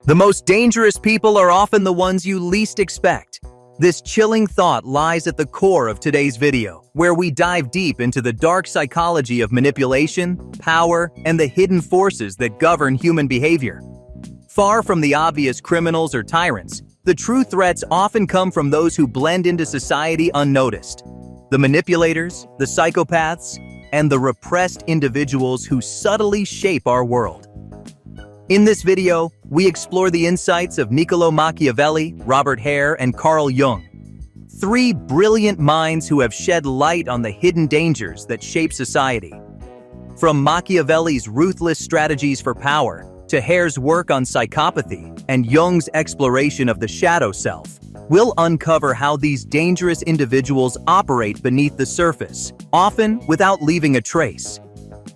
The most dangerous people are often the ones you least expect. This chilling thought lies at the core of today's video, where we dive deep into the dark psychology of manipulation, power, and the hidden forces that govern human behavior. Far from the obvious criminals or tyrants, the true threats often come from those who blend into society unnoticed. The manipulators, the psychopaths, and the repressed individuals who subtly shape our world. In this video, we explore the insights of Niccolò Machiavelli, Robert Hare, and Carl Jung. Three brilliant minds who have shed light on the hidden dangers that shape society. From Machiavelli's ruthless strategies for power, to Hare's work on psychopathy, and Jung's exploration of the shadow self, we'll uncover how these dangerous individuals operate beneath the surface, often without leaving a trace.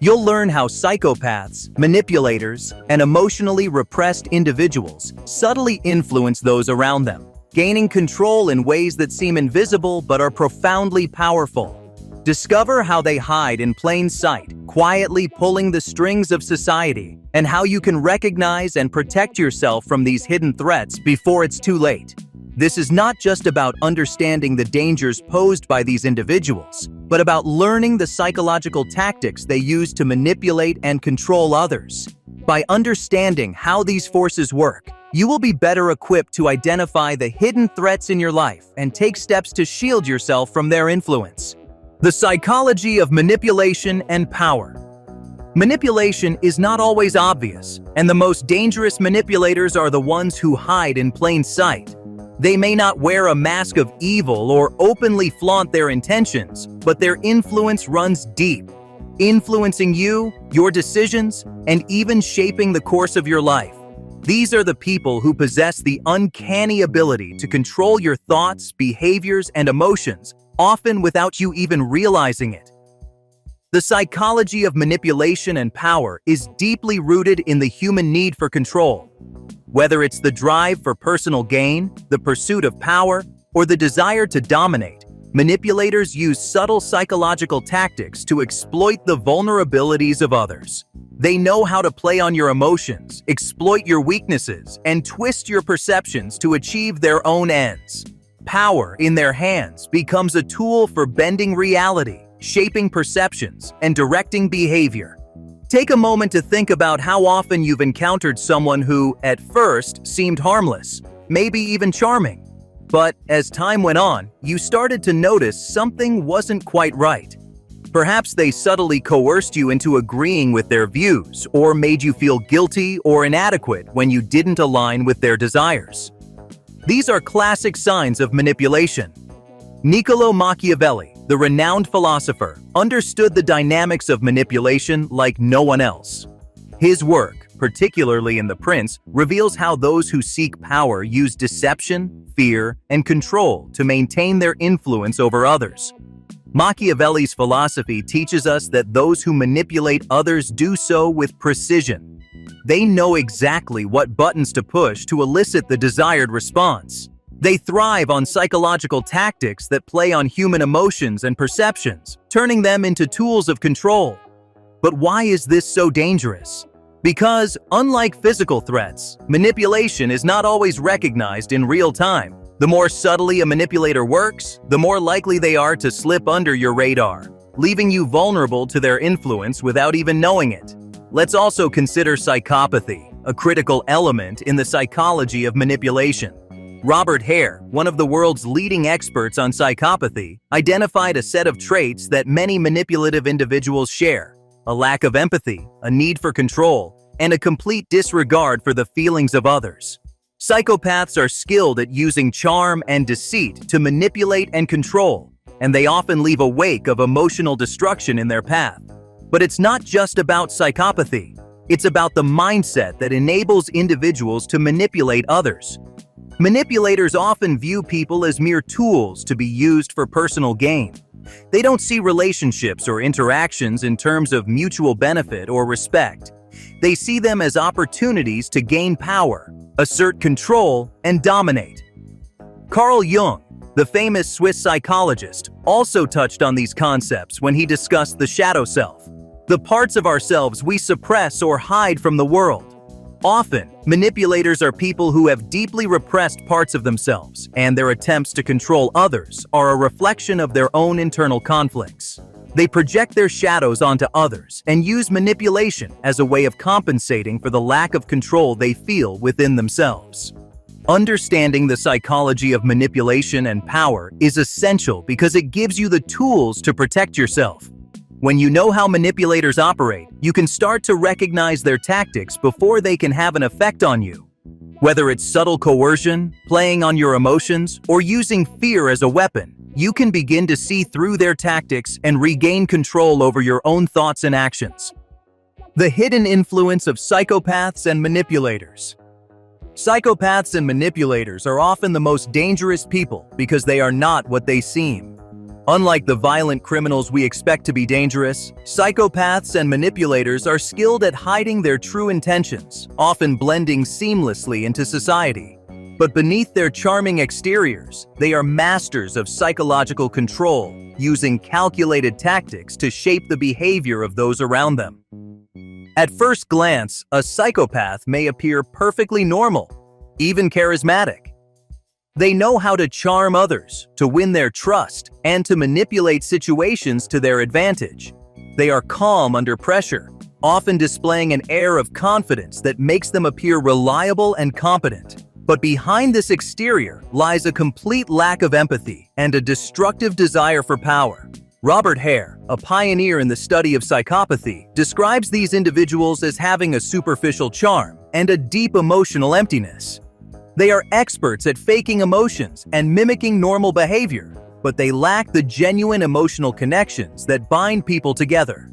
You'll learn how psychopaths, manipulators, and emotionally repressed individuals subtly influence those around them, gaining control in ways that seem invisible but are profoundly powerful. Discover how they hide in plain sight, quietly pulling the strings of society, and how you can recognize and protect yourself from these hidden threats before it's too late. This is not just about understanding the dangers posed by these individuals, but about learning the psychological tactics they use to manipulate and control others. By understanding how these forces work, you will be better equipped to identify the hidden threats in your life and take steps to shield yourself from their influence. The psychology of manipulation and power. Manipulation is not always obvious, and the most dangerous manipulators are the ones who hide in plain sight. They may not wear a mask of evil or openly flaunt their intentions, but their influence runs deep, influencing you, your decisions, and even shaping the course of your life. These are the people who possess the uncanny ability to control your thoughts, behaviors, and emotions, often without you even realizing it. The psychology of manipulation and power is deeply rooted in the human need for control. Whether it's the drive for personal gain, the pursuit of power, or the desire to dominate, manipulators use subtle psychological tactics to exploit the vulnerabilities of others. They know how to play on your emotions, exploit your weaknesses, and twist your perceptions to achieve their own ends. Power in their hands becomes a tool for bending reality, shaping perceptions, and directing behavior. Take a moment to think about how often you've encountered someone who, at first, seemed harmless, maybe even charming. But as time went on, you started to notice something wasn't quite right. Perhaps they subtly coerced you into agreeing with their views, or made you feel guilty or inadequate when you didn't align with their desires. These are classic signs of manipulation. Niccolò Machiavelli, the renowned philosopher, understood the dynamics of manipulation like no one else. His work, particularly in The Prince, reveals how those who seek power use deception, fear, and control to maintain their influence over others. Machiavelli's philosophy teaches us that those who manipulate others do so with precision. They know exactly what buttons to push to elicit the desired response. They thrive on psychological tactics that play on human emotions and perceptions, turning them into tools of control. But why is this so dangerous? Because, unlike physical threats, manipulation is not always recognized in real time. The more subtly a manipulator works, the more likely they are to slip under your radar, leaving you vulnerable to their influence without even knowing it. Let's also consider psychopathy, a critical element in the psychology of manipulation. Robert Hare, one of the world's leading experts on psychopathy, identified a set of traits that many manipulative individuals share: a lack of empathy, a need for control, and a complete disregard for the feelings of others. Psychopaths are skilled at using charm and deceit to manipulate and control, and they often leave a wake of emotional destruction in their path. But it's not just about psychopathy. It's about the mindset that enables individuals to manipulate others. Manipulators often view people as mere tools to be used for personal gain. They don't see relationships or interactions in terms of mutual benefit or respect. They see them as opportunities to gain power, assert control, and dominate. Carl Jung, the famous Swiss psychologist, also touched on these concepts when he discussed the shadow self, the parts of ourselves we suppress or hide from the world. Often, manipulators are people who have deeply repressed parts of themselves, and their attempts to control others are a reflection of their own internal conflicts. They project their shadows onto others and use manipulation as a way of compensating for the lack of control they feel within themselves. Understanding the psychology of manipulation and power is essential because it gives you the tools to protect yourself. When you know how manipulators operate, you can start to recognize their tactics before they can have an effect on you. Whether it's subtle coercion, playing on your emotions, or using fear as a weapon, you can begin to see through their tactics and regain control over your own thoughts and actions. The hidden influence of psychopaths and manipulators. Psychopaths and manipulators are often the most dangerous people because they are not what they seem. Unlike the violent criminals we expect to be dangerous, psychopaths and manipulators are skilled at hiding their true intentions, often blending seamlessly into society. But beneath their charming exteriors, they are masters of psychological control, using calculated tactics to shape the behavior of those around them. At first glance, a psychopath may appear perfectly normal, even charismatic. They know how to charm others, to win their trust, and to manipulate situations to their advantage. They are calm under pressure, often displaying an air of confidence that makes them appear reliable and competent. But behind this exterior lies a complete lack of empathy and a destructive desire for power. Robert Hare, a pioneer in the study of psychopathy, describes these individuals as having a superficial charm and a deep emotional emptiness. They are experts at faking emotions and mimicking normal behavior, but they lack the genuine emotional connections that bind people together.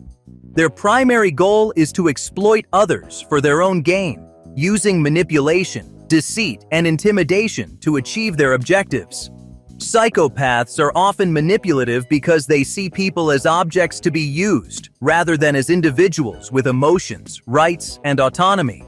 Their primary goal is to exploit others for their own gain, using manipulation, deceit, and intimidation to achieve their objectives. Psychopaths are often manipulative because they see people as objects to be used, rather than as individuals with emotions, rights, and autonomy.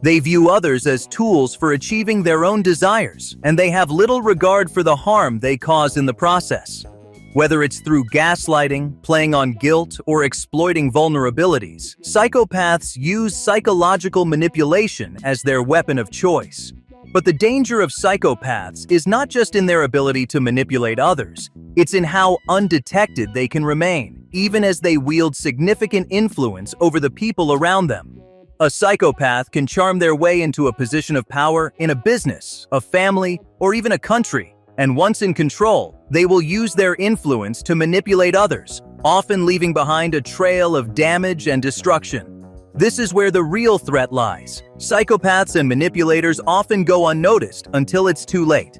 They view others as tools for achieving their own desires, and they have little regard for the harm they cause in the process. Whether it's through gaslighting, playing on guilt, or exploiting vulnerabilities, psychopaths use psychological manipulation as their weapon of choice. But the danger of psychopaths is not just in their ability to manipulate others, it's in how undetected they can remain, even as they wield significant influence over the people around them. A psychopath can charm their way into a position of power in a business, a family, or even a country, and once in control, they will use their influence to manipulate others, often leaving behind a trail of damage and destruction. This is where the real threat lies. Psychopaths and manipulators often go unnoticed until it's too late.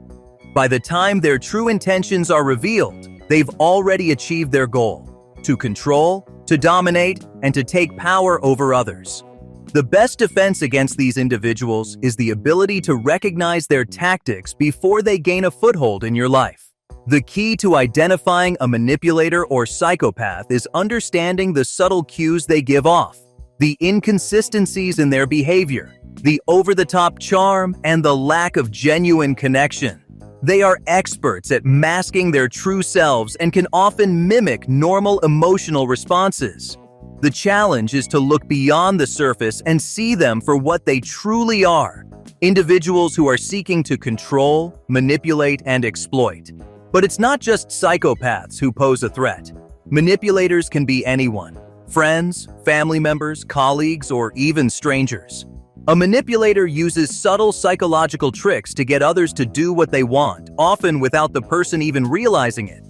By the time their true intentions are revealed, they've already achieved their goal: to control, to dominate, and to take power over others. The best defense against these individuals is the ability to recognize their tactics before they gain a foothold in your life. The key to identifying a manipulator or psychopath is understanding the subtle cues they give off, the inconsistencies in their behavior, the over-the-top charm, and the lack of genuine connection. They are experts at masking their true selves and can often mimic normal emotional responses. The challenge is to look beyond the surface and see them for what they truly are: individuals who are seeking to control, manipulate, and exploit. But it's not just psychopaths who pose a threat. Manipulators can be anyone: friends, family members, colleagues, or even strangers. A manipulator uses subtle psychological tricks to get others to do what they want, often without the person even realizing it.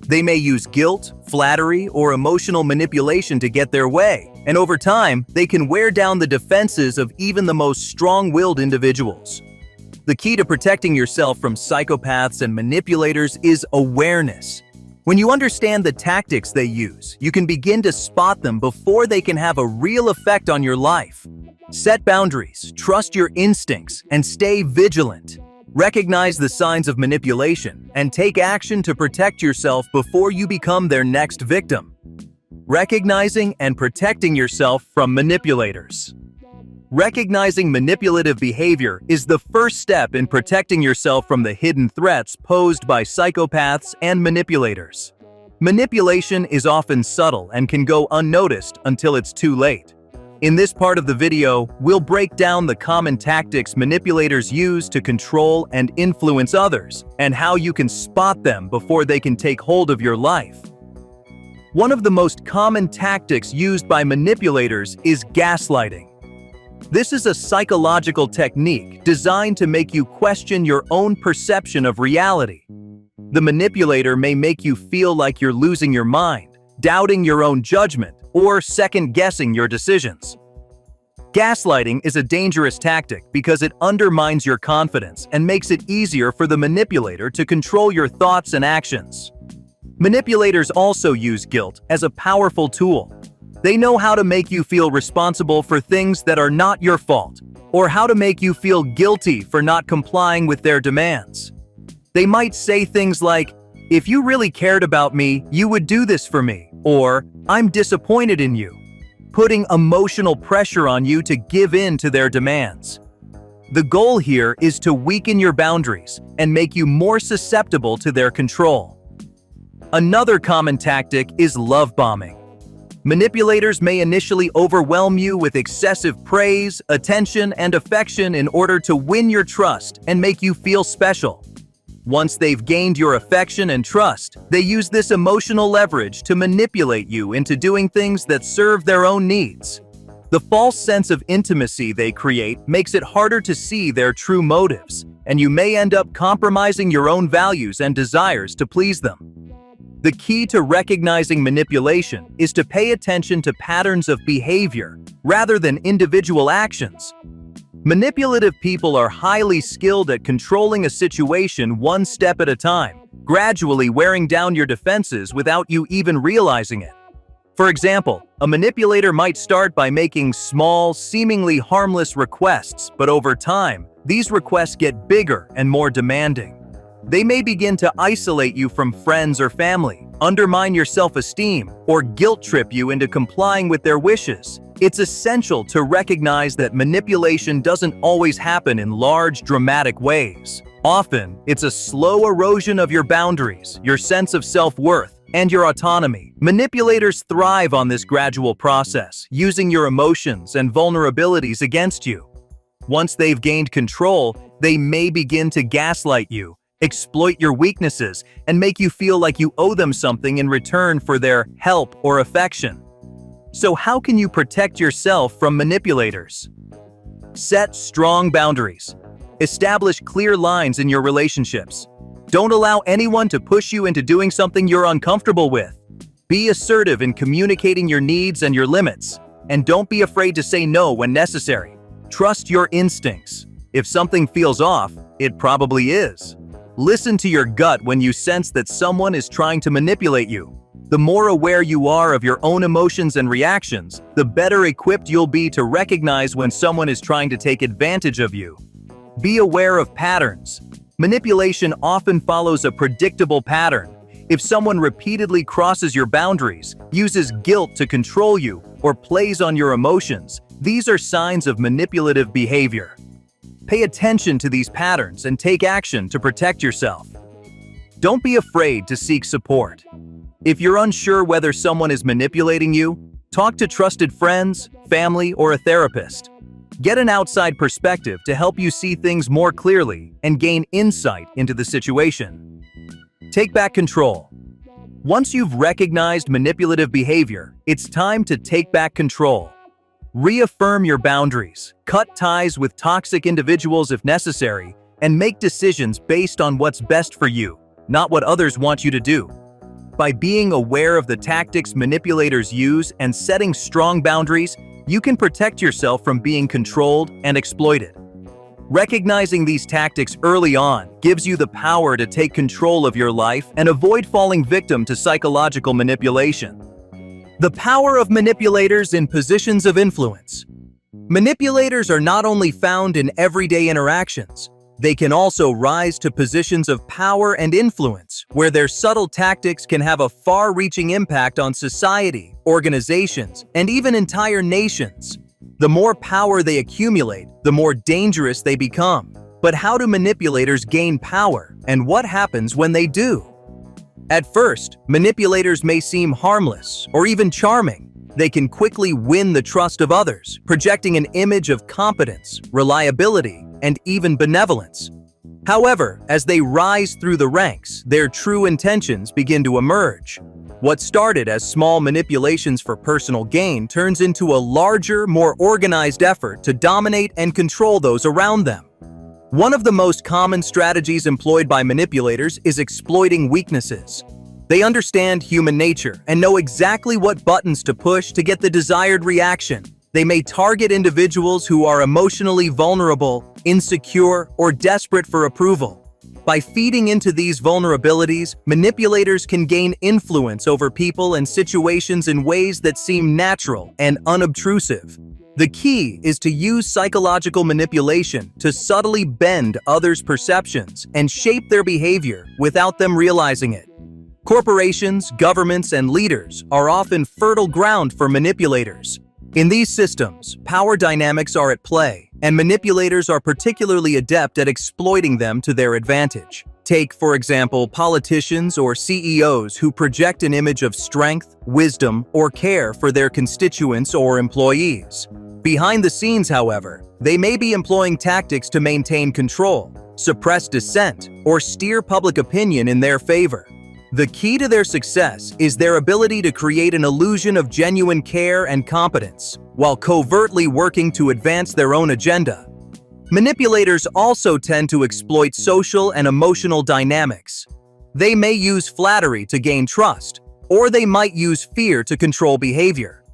They may use guilt, flattery, or emotional manipulation to get their way, and over time, they can wear down the defenses of even the most strong-willed individuals. The key to protecting yourself from psychopaths and manipulators is awareness. When you understand the tactics they use, you can begin to spot them before they can have a real effect on your life. Set boundaries, trust your instincts, and stay vigilant. Recognize the signs of manipulation and take action to protect yourself before you become their next victim. Recognizing and protecting yourself from manipulators. Recognizing manipulative behavior is the first step in protecting yourself from the hidden threats posed by psychopaths and manipulators. Manipulation is often subtle and can go unnoticed until it's too late. In this part of the video, we'll break down the common tactics manipulators use to control and influence others, and how you can spot them before they can take hold of your life. One of the most common tactics used by manipulators is gaslighting. This is a psychological technique designed to make you question your own perception of reality. The manipulator may make you feel like you're losing your mind, doubting your own judgment, or second-guessing your decisions. Gaslighting is a dangerous tactic because it undermines your confidence and makes it easier for the manipulator to control your thoughts and actions. Manipulators also use guilt as a powerful tool. They know how to make you feel responsible for things that are not your fault, or how to make you feel guilty for not complying with their demands. They might say things like, "If you really cared about me, you would do this for me," or "I'm disappointed in you," putting emotional pressure on you to give in to their demands. The goal here is to weaken your boundaries and make you more susceptible to their control. Another common tactic is love bombing. Manipulators may initially overwhelm you with excessive praise, attention, and affection in order to win your trust and make you feel special. Once they've gained your affection and trust, they use this emotional leverage to manipulate you into doing things that serve their own needs. The false sense of intimacy they create makes it harder to see their true motives, and you may end up compromising your own values and desires to please them. The key to recognizing manipulation is to pay attention to patterns of behavior rather than individual actions. Manipulative people are highly skilled at controlling a situation one step at a time, gradually wearing down your defenses without you even realizing it. For example, a manipulator might start by making small, seemingly harmless requests, but over time, these requests get bigger and more demanding. They may begin to isolate you from friends or family, undermine your self-esteem, or guilt trip you into complying with their wishes. It's essential to recognize that manipulation doesn't always happen in large, dramatic ways. Often, it's a slow erosion of your boundaries, your sense of self-worth, and your autonomy. Manipulators thrive on this gradual process, using your emotions and vulnerabilities against you. Once they've gained control, they may begin to gaslight you, exploit your weaknesses, and make you feel like you owe them something in return for their help or affection. So how can you protect yourself from manipulators? Set strong boundaries. Establish clear lines in your relationships. Don't allow anyone to push you into doing something you're uncomfortable with. Be assertive in communicating your needs and your limits, and don't be afraid to say no when necessary. Trust your instincts. If something feels off, it probably is. Listen to your gut when you sense that someone is trying to manipulate you. The more aware you are of your own emotions and reactions, the better equipped you'll be to recognize when someone is trying to take advantage of you. Be aware of patterns. Manipulation often follows a predictable pattern. If someone repeatedly crosses your boundaries, uses guilt to control you, or plays on your emotions, these are signs of manipulative behavior. Pay attention to these patterns and take action to protect yourself. Don't be afraid to seek support. If you're unsure whether someone is manipulating you, talk to trusted friends, family, or a therapist. Get an outside perspective to help you see things more clearly and gain insight into the situation. Take back control. Once you've recognized manipulative behavior, it's time to take back control. Reaffirm your boundaries, cut ties with toxic individuals if necessary, and make decisions based on what's best for you, not what others want you to do. By being aware of the tactics manipulators use and setting strong boundaries, you can protect yourself from being controlled and exploited. Recognizing these tactics early on gives you the power to take control of your life and avoid falling victim to psychological manipulation. The power of manipulators in positions of influence. Manipulators are not only found in everyday interactions, they can also rise to positions of power and influence, where their subtle tactics can have a far-reaching impact on society, organizations, and even entire nations. The more power they accumulate, the more dangerous they become. But how do manipulators gain power, and what happens when they do? At first, manipulators may seem harmless or even charming. they can quickly win the trust of others, projecting an image of competence, reliability, and even benevolence. However, as they rise through the ranks, their true intentions begin to emerge. What started as small manipulations for personal gain turns into a larger, more organized effort to dominate and control those around them. One of the most common strategies employed by manipulators is exploiting weaknesses. They understand human nature and know exactly what buttons to push to get the desired reaction. They may target individuals who are emotionally vulnerable, insecure, or desperate for approval. By feeding into these vulnerabilities, manipulators can gain influence over people and situations in ways that seem natural and unobtrusive. The key is to use psychological manipulation to subtly bend others' perceptions and shape their behavior without them realizing it. Corporations, governments, and leaders are often fertile ground for manipulators. In these systems, power dynamics are at play, and manipulators are particularly adept at exploiting them to their advantage. Take, for example, politicians or CEOs who project an image of strength, wisdom, or care for their constituents or employees. Behind the scenes, however, they may be employing tactics to maintain control, suppress dissent, or steer public opinion in their favor. The key to their success is their ability to create an illusion of genuine care and competence, while covertly working to advance their own agenda. Manipulators also tend to exploit social and emotional dynamics. They may use flattery to gain trust, or they might use fear to control behavior.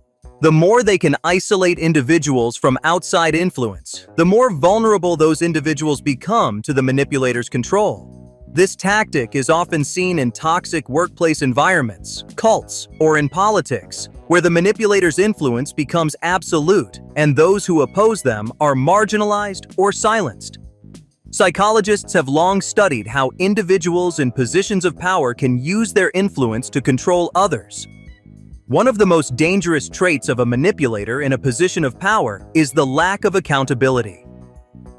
The more they can isolate individuals from outside influence, the more vulnerable those individuals become to the manipulator's control. This tactic is often seen in toxic workplace environments, cults, or in politics, where the manipulator's influence becomes absolute and those who oppose them are marginalized or silenced. Psychologists have long studied how individuals in positions of power can use their influence to control others. One of the most dangerous traits of a manipulator in a position of power is the lack of accountability.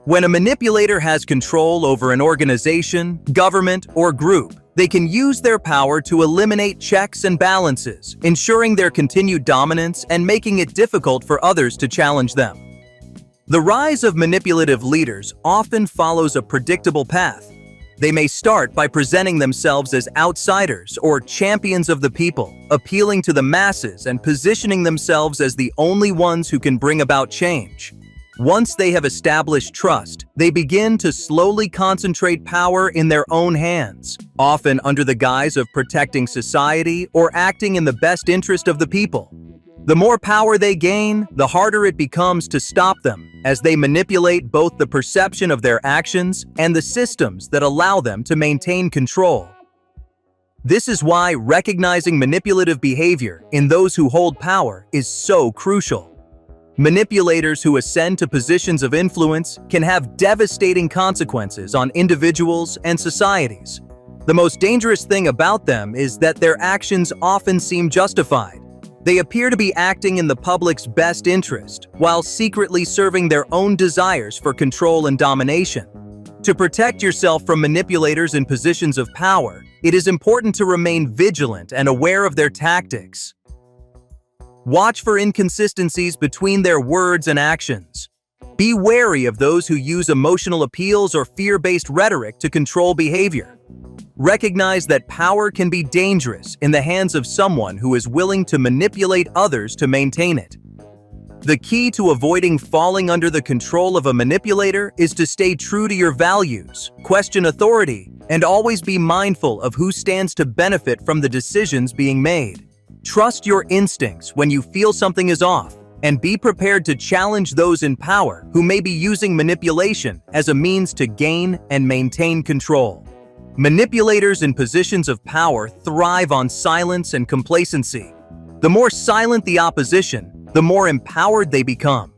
When a manipulator has control over an organization, government, or group, they can use their power to eliminate checks and balances, ensuring their continued dominance and making it difficult for others to challenge them. The rise of manipulative leaders often follows a predictable path. They may start by presenting themselves as outsiders or champions of the people, appealing to the masses and positioning themselves as the only ones who can bring about change. Once they have established trust, they begin to slowly concentrate power in their own hands, often under the guise of protecting society or acting in the best interest of the people. The more power they gain, the harder it becomes to stop them, as they manipulate both the perception of their actions and the systems that allow them to maintain control. This is why recognizing manipulative behavior in those who hold power is so crucial. Manipulators who ascend to positions of influence can have devastating consequences on individuals and societies. The most dangerous thing about them is that their actions often seem justified. They appear to be acting in the public's best interest, while secretly serving their own desires for control and domination. To protect yourself from manipulators in positions of power, it is important to remain vigilant and aware of their tactics. Watch for inconsistencies between their words and actions. Be wary of those who use emotional appeals or fear-based rhetoric to control behavior. Recognize that power can be dangerous in the hands of someone who is willing to manipulate others to maintain it. The key to avoiding falling under the control of a manipulator is to stay true to your values, question authority, and always be mindful of who stands to benefit from the decisions being made. Trust your instincts when you feel something is off, and be prepared to challenge those in power who may be using manipulation as a means to gain and maintain control. Manipulators in positions of power thrive on silence and complacency. The more silent the opposition, the more empowered they become.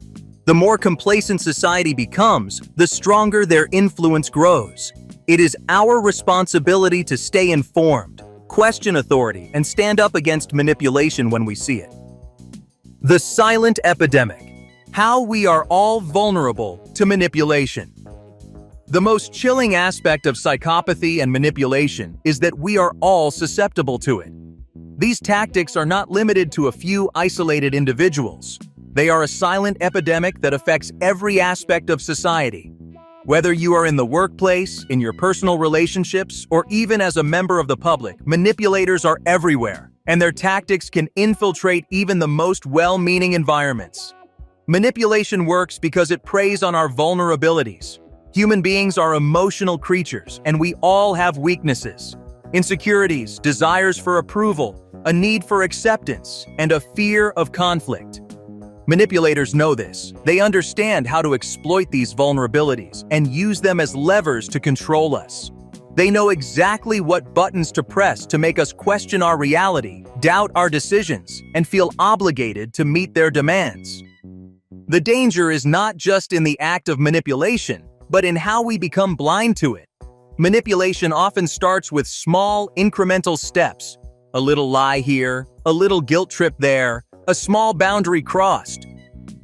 The more complacent society becomes, the stronger their influence grows. It is our responsibility to stay informed, question authority, and stand up against manipulation when we see it. The silent epidemic. How we are all vulnerable to manipulation. The most chilling aspect of psychopathy and manipulation is that we are all susceptible to it. These tactics are not limited to a few isolated individuals. They are a silent epidemic that affects every aspect of society. Whether you are in the workplace, in your personal relationships, or even as a member of the public, manipulators are everywhere, and their tactics can infiltrate even the most well-meaning environments. Manipulation works because it preys on our vulnerabilities. Human beings are emotional creatures, and we all have weaknesses. Insecurities, desires for approval, a need for acceptance, and a fear of conflict. Manipulators know this. They understand how to exploit these vulnerabilities and use them as levers to control us. They know exactly what buttons to press to make us question our reality, doubt our decisions, and feel obligated to meet their demands. The danger is not just in the act of manipulation, but in how we become blind to it. Manipulation often starts with small, incremental steps. A little lie here, a little guilt trip there, a small boundary crossed.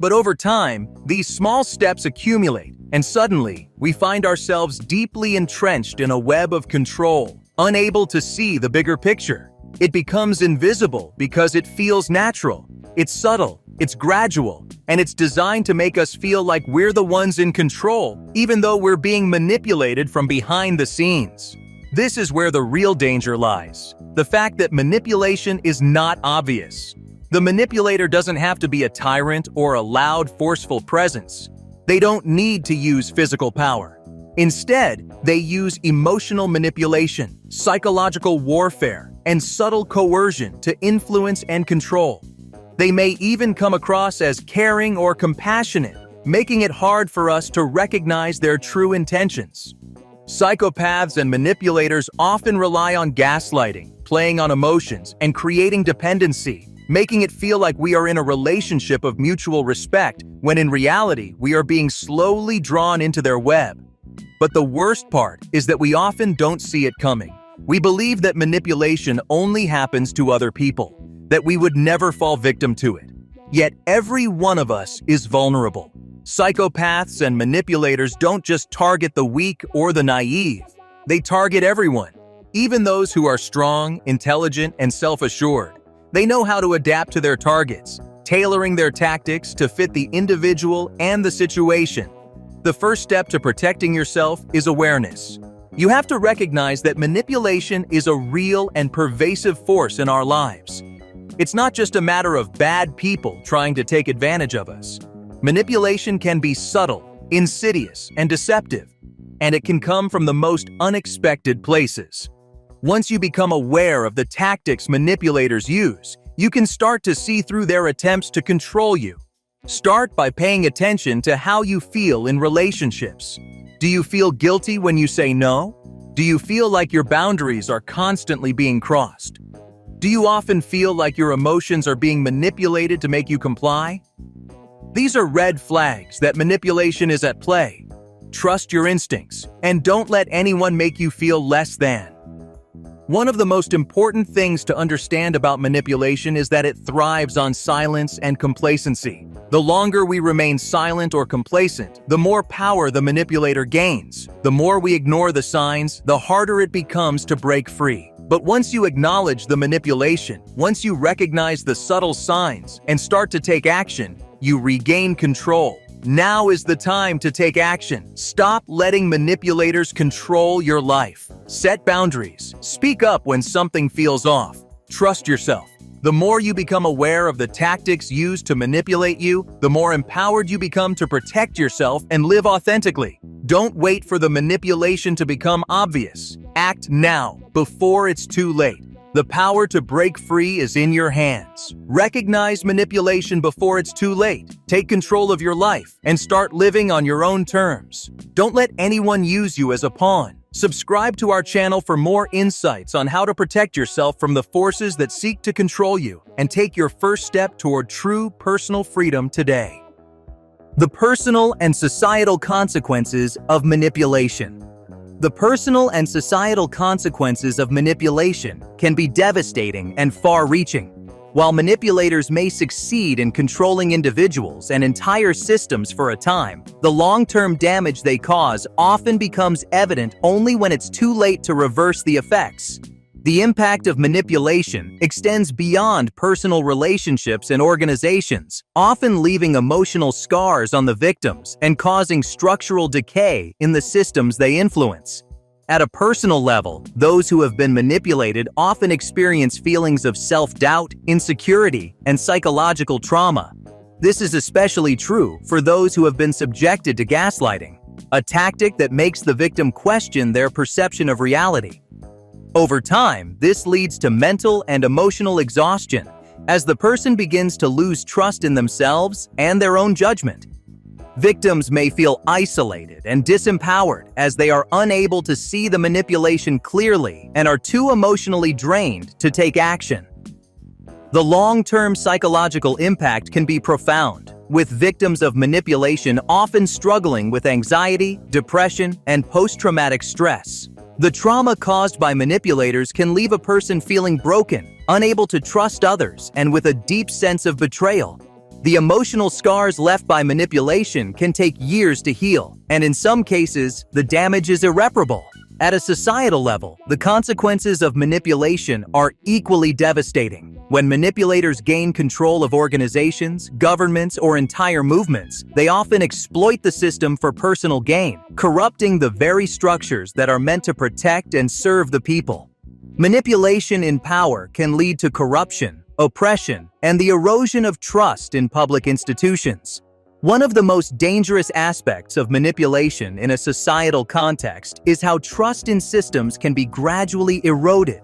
But over time, these small steps accumulate, and suddenly, we find ourselves deeply entrenched in a web of control, unable to see the bigger picture. It becomes invisible because it feels natural. It's subtle, it's gradual, and it's designed to make us feel like we're the ones in control, even though we're being manipulated from behind the scenes. This is where the real danger lies. The fact that manipulation is not obvious. The manipulator doesn't have to be a tyrant or a loud, forceful presence. They don't need to use physical power. Instead, they use emotional manipulation, psychological warfare, and subtle coercion to influence and control. They may even come across as caring or compassionate, making it hard for us to recognize their true intentions. Psychopaths and manipulators often rely on gaslighting, playing on emotions, and creating dependency, making it feel like we are in a relationship of mutual respect, when in reality, we are being slowly drawn into their web. But the worst part is that we often don't see it coming. We believe that manipulation only happens to other people, that we would never fall victim to it. Yet every one of us is vulnerable. Psychopaths and manipulators don't just target the weak or the naive. They target everyone, even those who are strong, intelligent, and self-assured. They know how to adapt to their targets, tailoring their tactics to fit the individual and the situation. The first step to protecting yourself is awareness. You have to recognize that manipulation is a real and pervasive force in our lives. It's not just a matter of bad people trying to take advantage of us. Manipulation can be subtle, insidious, and deceptive, and it can come from the most unexpected places. Once you become aware of the tactics manipulators use, you can start to see through their attempts to control you. Start by paying attention to how you feel in relationships. Do you feel guilty when you say no? Do you feel like your boundaries are constantly being crossed? Do you often feel like your emotions are being manipulated to make you comply? These are red flags that manipulation is at play. Trust your instincts, and don't let anyone make you feel less than. One of the most important things to understand about manipulation is that it thrives on silence and complacency. The longer we remain silent or complacent, the more power the manipulator gains. The more we ignore the signs, the harder it becomes to break free. But once you acknowledge the manipulation, once you recognize the subtle signs and start to take action, you regain control. Now is the time to take action. Stop letting manipulators control your life. Set boundaries. Speak up when something feels off. Trust yourself. The more you become aware of the tactics used to manipulate you, the more empowered you become to protect yourself and live authentically. Don't wait for the manipulation to become obvious. Act now, before it's too late. The power to break free is in your hands. Recognize manipulation before it's too late. Take control of your life and start living on your own terms. Don't let anyone use you as a pawn. Subscribe to our channel for more insights on how to protect yourself from the forces that seek to control you, and take your first step toward true personal freedom today. The personal and societal consequences of manipulation. The personal and societal consequences of manipulation can be devastating and far-reaching. While manipulators may succeed in controlling individuals and entire systems for a time, the long-term damage they cause often becomes evident only when it's too late to reverse the effects. The impact of manipulation extends beyond personal relationships and organizations, often leaving emotional scars on the victims and causing structural decay in the systems they influence. At a personal level, those who have been manipulated often experience feelings of self-doubt, insecurity, and psychological trauma. This is especially true for those who have been subjected to gaslighting, a tactic that makes the victim question their perception of reality. Over time, this leads to mental and emotional exhaustion as the person begins to lose trust in themselves and their own judgment. Victims may feel isolated and disempowered as they are unable to see the manipulation clearly and are too emotionally drained to take action. The long-term psychological impact can be profound, with victims of manipulation often struggling with anxiety, depression, and post-traumatic stress. The trauma caused by manipulators can leave a person feeling broken, unable to trust others, and with a deep sense of betrayal. The emotional scars left by manipulation can take years to heal, and in some cases, the damage is irreparable. At a societal level, the consequences of manipulation are equally devastating. When manipulators gain control of organizations, governments, or entire movements, they often exploit the system for personal gain, corrupting the very structures that are meant to protect and serve the people. Manipulation in power can lead to corruption, oppression, and the erosion of trust in public institutions. One of the most dangerous aspects of manipulation in a societal context is how trust in systems can be gradually eroded.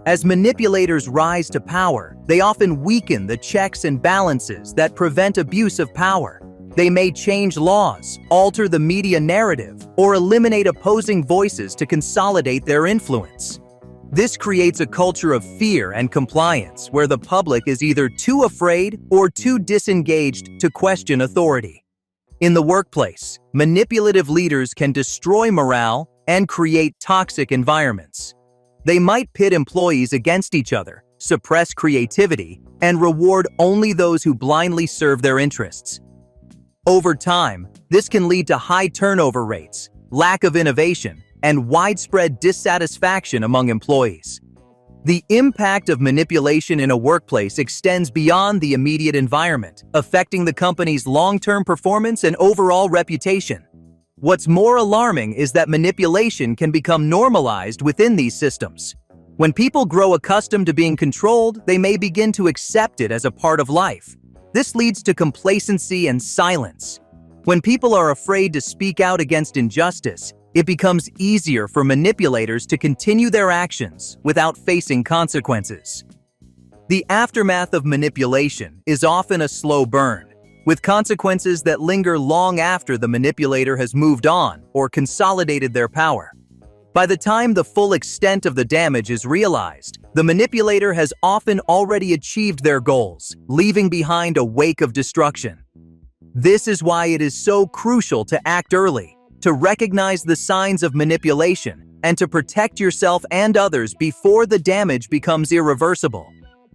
As manipulators rise to power, they often weaken the checks and balances that prevent abuse of power. They may change laws, alter the media narrative, or eliminate opposing voices to consolidate their influence. This creates a culture of fear and compliance where the public is either too afraid or too disengaged to question authority. In the workplace, manipulative leaders can destroy morale and create toxic environments. They might pit employees against each other, suppress creativity, and reward only those who blindly serve their interests. Over time, this can lead to high turnover rates, lack of innovation, and widespread dissatisfaction among employees. The impact of manipulation in a workplace extends beyond the immediate environment, affecting the company's long-term performance and overall reputation. What's more alarming is that manipulation can become normalized within these systems. When people grow accustomed to being controlled, they may begin to accept it as a part of life. This leads to complacency and silence. When people are afraid to speak out against injustice, it becomes easier for manipulators to continue their actions without facing consequences. The aftermath of manipulation is often a slow burn, with consequences that linger long after the manipulator has moved on or consolidated their power. By the time the full extent of the damage is realized, the manipulator has often already achieved their goals, leaving behind a wake of destruction. This is why it is so crucial to act early, to recognize the signs of manipulation, and to protect yourself and others before the damage becomes irreversible.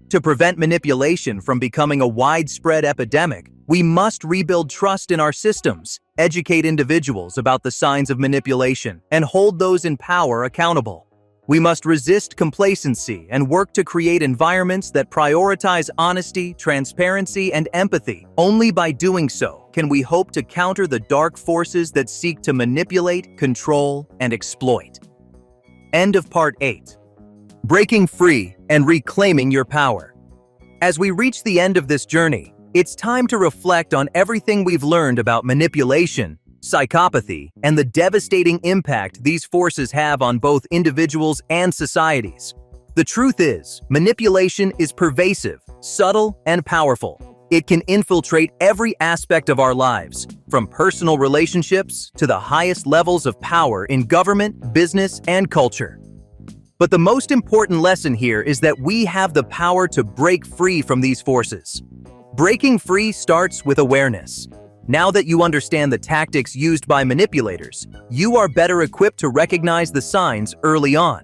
To prevent manipulation from becoming a widespread epidemic, we must rebuild trust in our systems, educate individuals about the signs of manipulation, and hold those in power accountable. We must resist complacency and work to create environments that prioritize honesty, transparency, and empathy. Only by doing so can we hope to counter the dark forces that seek to manipulate, control, and exploit. End of Part 8. Breaking free and reclaiming your power. As we reach the end of this journey, it's time to reflect on everything we've learned about manipulation, psychopathy, and the devastating impact these forces have on both individuals and societies. The truth is, manipulation is pervasive, subtle, and powerful. It can infiltrate every aspect of our lives, from personal relationships to the highest levels of power in government, business, and culture. But the most important lesson here is that we have the power to break free from these forces. Breaking free starts with awareness. Now that you understand the tactics used by manipulators, you are better equipped to recognize the signs early on.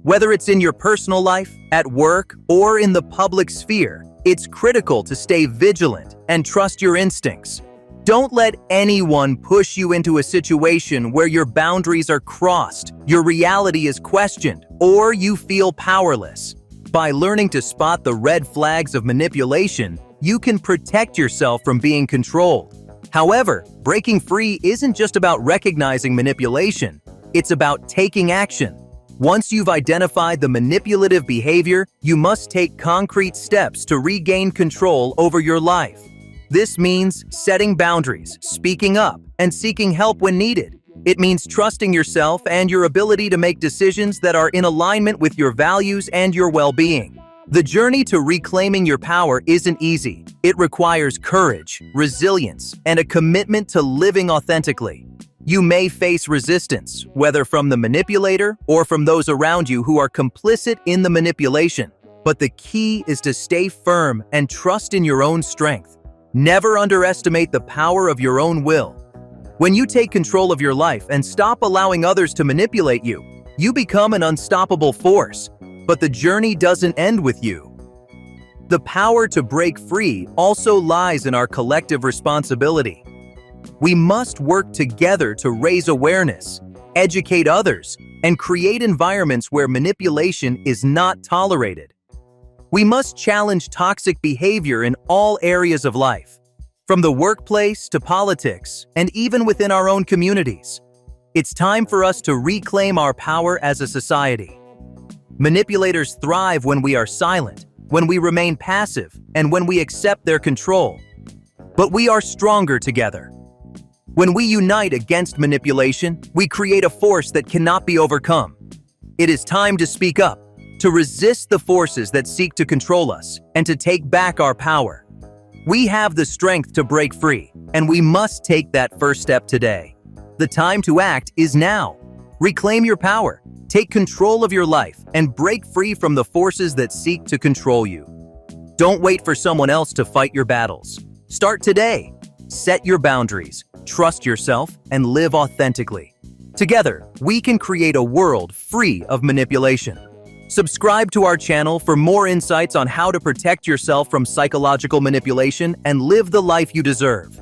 Whether it's in your personal life, at work, or in the public sphere, it's critical to stay vigilant and trust your instincts. Don't let anyone push you into a situation where your boundaries are crossed, your reality is questioned, or you feel powerless. By learning to spot the red flags of manipulation, you can protect yourself from being controlled. However, breaking free isn't just about recognizing manipulation, it's about taking action. Once you've identified the manipulative behavior, you must take concrete steps to regain control over your life. This means setting boundaries, speaking up, and seeking help when needed. It means trusting yourself and your ability to make decisions that are in alignment with your values and your well-being. The journey to reclaiming your power isn't easy. It requires courage, resilience, and a commitment to living authentically. You may face resistance, whether from the manipulator or from those around you who are complicit in the manipulation. But the key is to stay firm and trust in your own strength. Never underestimate the power of your own will. When you take control of your life and stop allowing others to manipulate you, you become an unstoppable force. But the journey doesn't end with you. The power to break free also lies in our collective responsibility. We must work together to raise awareness, educate others, and create environments where manipulation is not tolerated. We must challenge toxic behavior in all areas of life, from the workplace to politics, and even within our own communities. It's time for us to reclaim our power as a society. Manipulators thrive when we are silent, when we remain passive, and when we accept their control. But we are stronger together. When we unite against manipulation, we create a force that cannot be overcome. It is time to speak up, to resist the forces that seek to control us, and to take back our power. We have the strength to break free, and we must take that first step today. The time to act is now. Reclaim your power, take control of your life, and break free from the forces that seek to control you. Don't wait for someone else to fight your battles. Start today. Set your boundaries, trust yourself, and live authentically. Together, we can create a world free of manipulation. Subscribe to our channel for more insights on how to protect yourself from psychological manipulation and live the life you deserve.